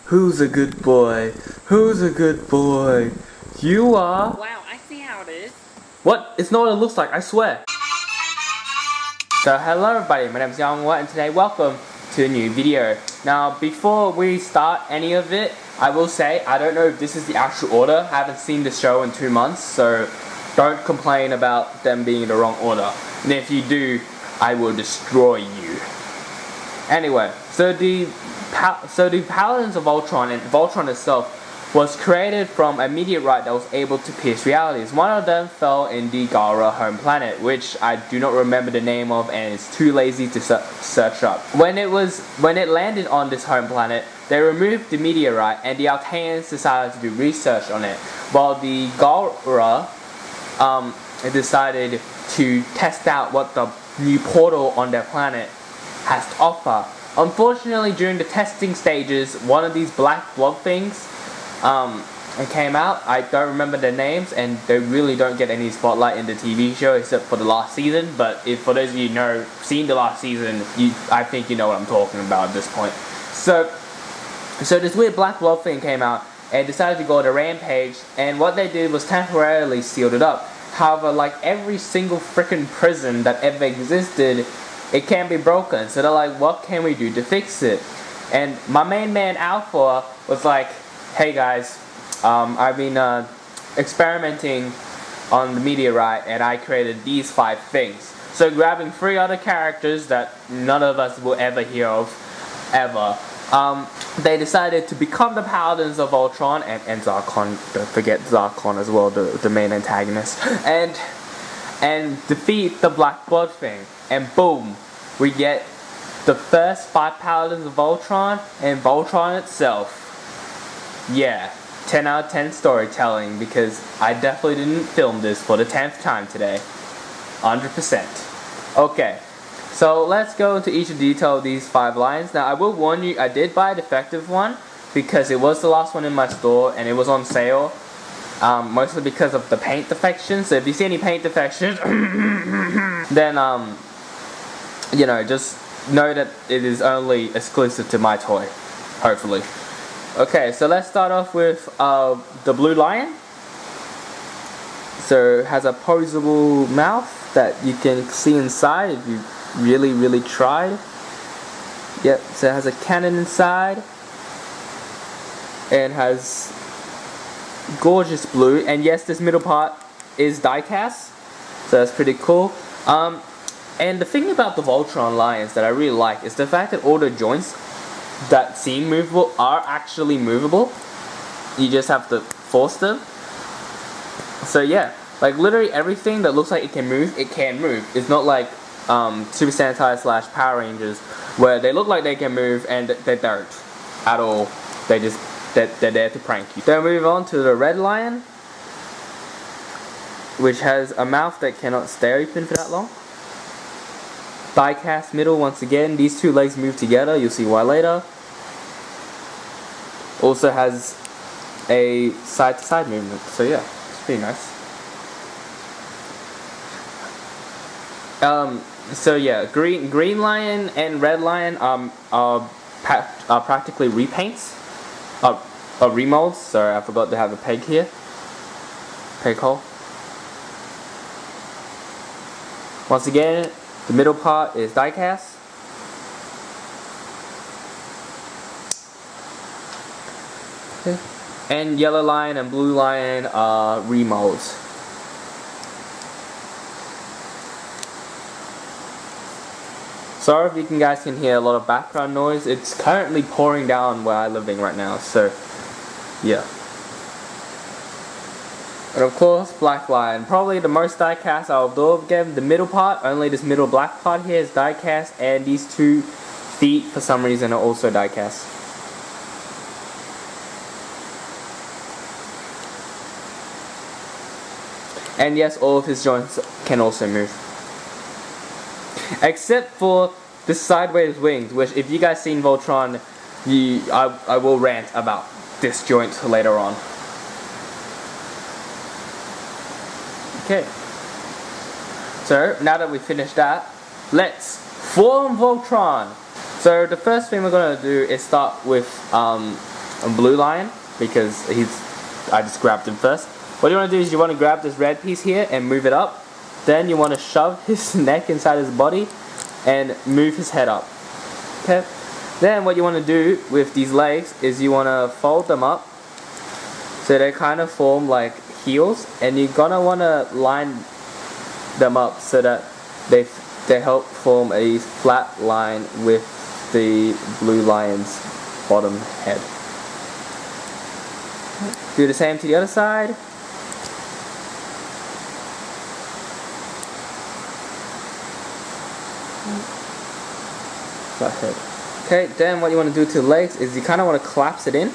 Who's a good boy? Who's a good boy? You are. Wow, I see how it is. What? It's not what it looks like, I swear. So hello everybody, my name is Youngwa and today welcome to a new video. Now before we start any of it, I will say I don't know if this is the actual order. I haven't seen the show in 2 months, so don't complain about them being in the wrong order. And if you do, I will destroy you. Anyway, so the Paladins of Voltron and Voltron itself was created from a meteorite that was able to pierce realities. One of them fell in the Gara home planet, which I do not remember the name of and it's too lazy to search up. When it landed on this home planet, they removed the meteorite and the Altaeans decided to do research on it, while the Gara decided to test out what the new portal on their planet has to offer. Unfortunately, during the testing stages, one of these black blob things came out. I don't remember their names, and they really don't get any spotlight in the TV show except for the last season. But if for those of you know, seen the last season, I think you know what I'm talking about at this point. So this weird black blob thing came out and decided to go on a rampage, and what they did was temporarily sealed it up. However, like every single freaking prison that ever existed, it can be broken. So they're like, what can we do to fix it? And my main man Alpha was like, hey guys, I've been experimenting on the meteorite and I created these 5 things. So grabbing 3 other characters that none of us will ever hear of, ever, they decided to become the Paladins of Voltron and Zarkon. Don't forget Zarkon as well, the main antagonist, and defeat the Black Blood thing. And boom, we get the first 5 Paladins of Voltron and Voltron itself. Yeah, 10 out of 10 storytelling, because I definitely didn't film this for the 10th time today. 100%. Okay, so let's go into each detail of these 5 lines. Now I will warn you, I did buy a defective one because it was the last one in my store and it was on sale. Mostly because of the paint defection. So if you see any paint defections, then you know, just know that it is only exclusive to my toy, hopefully. Okay, so let's start off with the blue lion. So it has a posable mouth that you can see inside if you really tried. Yep, so it has a cannon inside and has gorgeous blue, and yes, this middle part is die cast, so that's pretty cool. And the thing about the Voltron lions that I really like is the fact that all the joints that seem movable are actually movable. You just have to force them. So yeah, like literally everything that looks like it can move, it can move. It's not like Super Sentai / Power Rangers where they look like they can move and they don't at all. They're there to prank you. Then we move on to the red lion, which has a mouth that cannot stay open for that long. Die cast middle once again. These 2 legs move together. You'll see why later. Also has a side to side movement. So yeah, it's pretty nice. So yeah, green lion and red lion are practically repaints. Remolds. Sorry, I forgot to have a peg here. Peg hole. Once again, the middle part is die cast. Okay. And yellow lion and blue lion are remolds. Sorry if you guys can hear a lot of background noise. It's currently pouring down where I'm living right now, so yeah. And of course, black lion. Probably the most die cast out of all of them. The middle part, only this middle black part here is die cast, and these 2 feet for some reason are also die cast. And yes, all of his joints can also move. Except for the sideways wings, which if you guys seen Voltron, I will rant about this joint later on. Okay. So now that we finished that, let's form Voltron. So the first thing we're gonna do is start with blue lion because I just grabbed him first. What you want to do is you want to grab this red piece here and move it up. Then you want to shove his neck inside his body and move his head up. Okay. Then what you want to do with these legs is you want to fold them up so they kind of form like heels, and you're gonna want to line them up so that they help form a flat line with the blue lion's bottom head. Do the same to the other side. Flat head. Okay, then what you want to do to the legs is you kind of want to collapse it in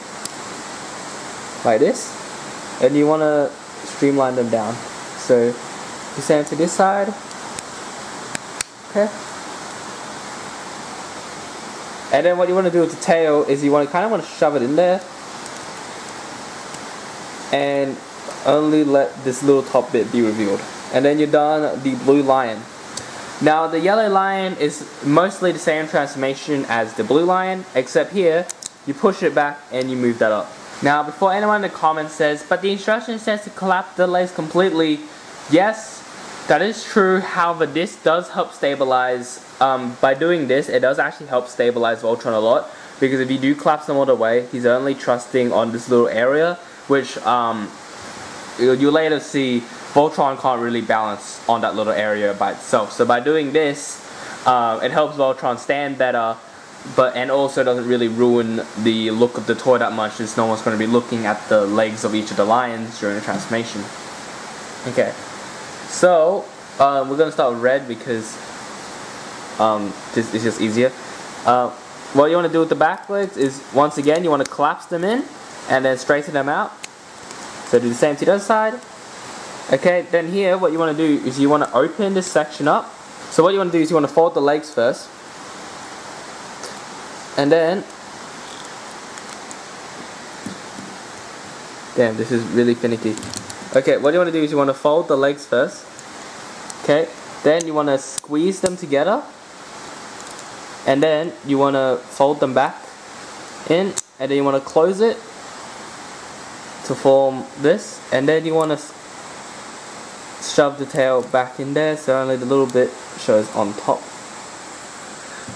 like this, and you want to streamline them down. So the same to this side. Okay. And then what you want to do with the tail is you kind of want to shove it in there and only let this little top bit be revealed. And then you're done the blue lion. Now the yellow lion is mostly the same transformation as the blue lion, except here you push it back and you move that up. Now before anyone in the comments says, but the instruction says to collapse the legs completely, yes, that is true. However, this does help stabilize. By doing this, it does actually help stabilize Voltron a lot, because if you do collapse them all the way, he's only trusting on this little area, which you'll later see Voltron can't really balance on that little area by itself. So by doing this, it helps Voltron stand better, and also doesn't really ruin the look of the toy that much, since no one's going to be looking at the legs of each of the lions during the transformation. Okay, so we're going to start with red because this is just easier. What you want to do with the back legs is, once again, you want to collapse them in and then straighten them out. So do the same to the other side. Okay, then here what you want to do is you want to open this section up. So what you want to do is you want to fold the legs first, and then, damn, this is really finicky. Okay, what you want to do is you want to fold the legs first. Okay, then you want to squeeze them together, and then you want to fold them back in, and then you want to close it to form this, and then you want to shove the tail back in there so only the little bit shows on top.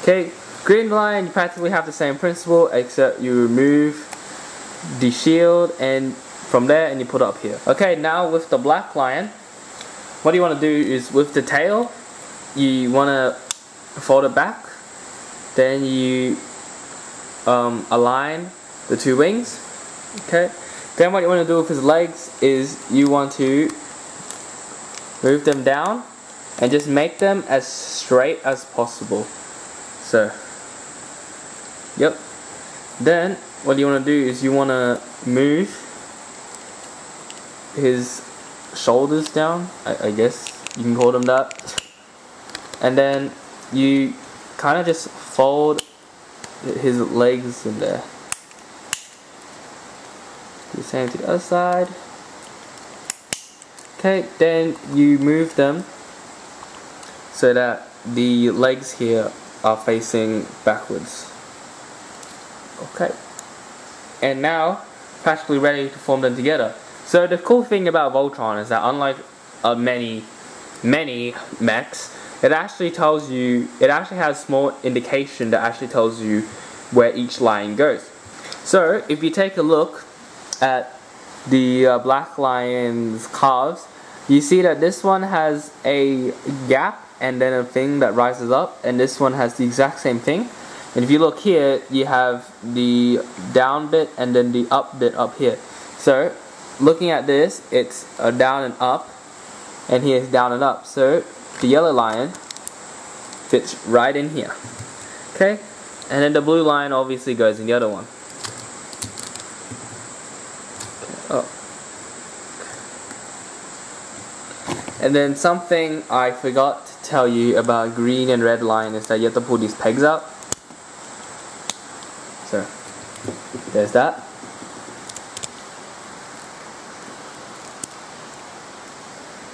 Okay, green lion, you practically have the same principle, except you remove the shield and from there and you put it up here. Okay, now with the black lion, what you want to do is with the tail, you want to fold it back, then you align the two wings. Okay, then what you want to do with his legs is you want to move them down and just make them as straight as possible. So, yep. Then what you want to do is you want to move his shoulders down, I guess you can call them that, and then you kind of just fold his legs in there. Do the same to the other side. Okay, then you move them so that the legs here are facing backwards. Okay, and now practically ready to form them together. So the cool thing about Voltron is that unlike many mechs, it actually has small indication that actually tells you where each lion goes. So if you take a look at the black lion's calves, you see that this one has a gap and then a thing that rises up, and this one has the exact same thing. And if you look here, you have the down bit and then the up bit up here. So looking at this, it's a down and up, and here is down and up. So the yellow lion fits right in here. Okay, and then the blue lion obviously goes in the other one. Oh. And then something I forgot to tell you about green and red lion is that you have to pull these pegs out. So, there's that.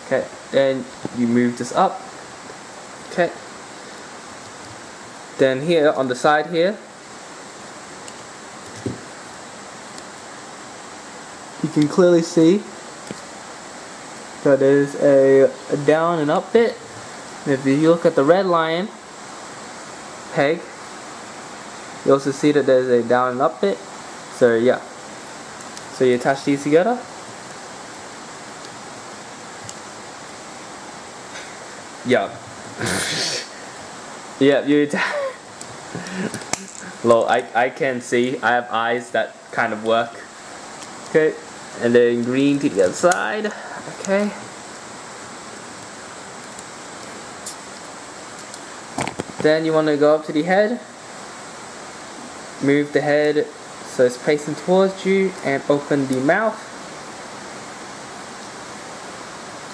Okay, then you move this up. Okay. Then here, on the side here, you can clearly see that there's a down and up bit. And if you look at the red lion peg, you also see that there's a down and up bit. So yeah, so you attach these together. Yeah. Yeah, you attach. Well, I can see. I have eyes that kind of work. Okay, and then green to the other side. Okay. Then you want to go up to the head. Move the head so it's facing towards you, and open the mouth.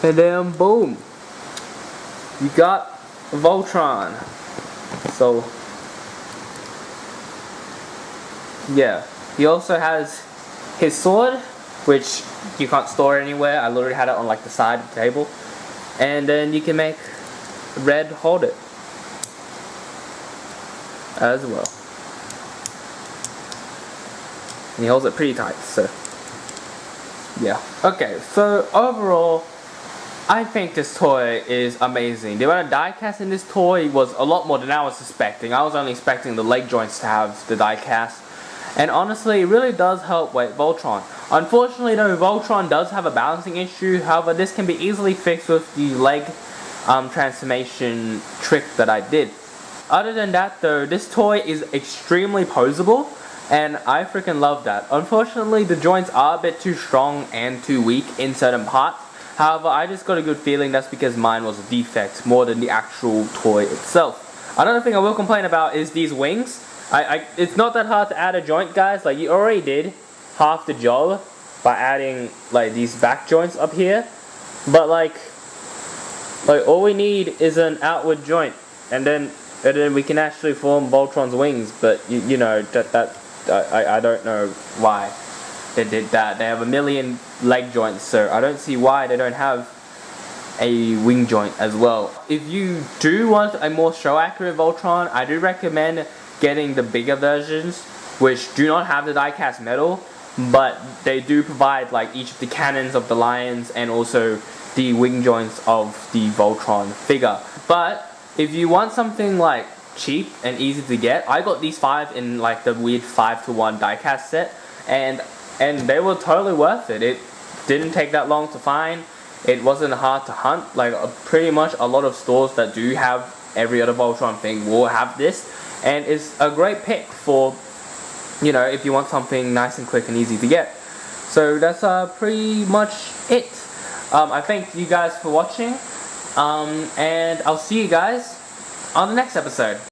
And then boom, you got Voltron. So yeah, he also has his sword, which you can't store anywhere. I literally had it on like the side of the table. And then you can make Red hold it as well. And he holds it pretty tight, so yeah. Okay, so overall, I think this toy is amazing. The amount of die cast in this toy was a lot more than I was expecting. I was only expecting the leg joints to have the die cast. And honestly, it really does help with Voltron. Unfortunately though, Voltron does have a balancing issue. However, this can be easily fixed with the leg transformation trick that I did. Other than that though, this toy is extremely poseable, and I freaking love that. Unfortunately, the joints are a bit too strong and too weak in certain parts. However, I just got a good feeling that's because mine was a defect more than the actual toy itself. Another thing I will complain about is these wings. It's not that hard to add a joint, guys. Like, you already did half the job by adding like these back joints up here. But like all we need is an outward joint, and then we can actually form Voltron's wings. But you know I don't know why they did that. They have a million leg joints, so I don't see why they don't have a wing joint as well. If you do want a more show accurate Voltron, I do recommend getting the bigger versions, which do not have the die cast metal, but they do provide like each of the cannons of the lions and also the wing joints of the Voltron figure. But if you want something like cheap and easy to get, I got these 5 in like the weird 5-to-1 die cast set, and they were totally worth it. It didn't take that long to find. It wasn't hard to hunt. Like pretty much a lot of stores that do have every other Voltron thing will have this, and it's a great pick for, you know, if you want something nice and quick and easy to get. So that's pretty much it. I thank you guys for watching, and I'll see you guys on the next episode.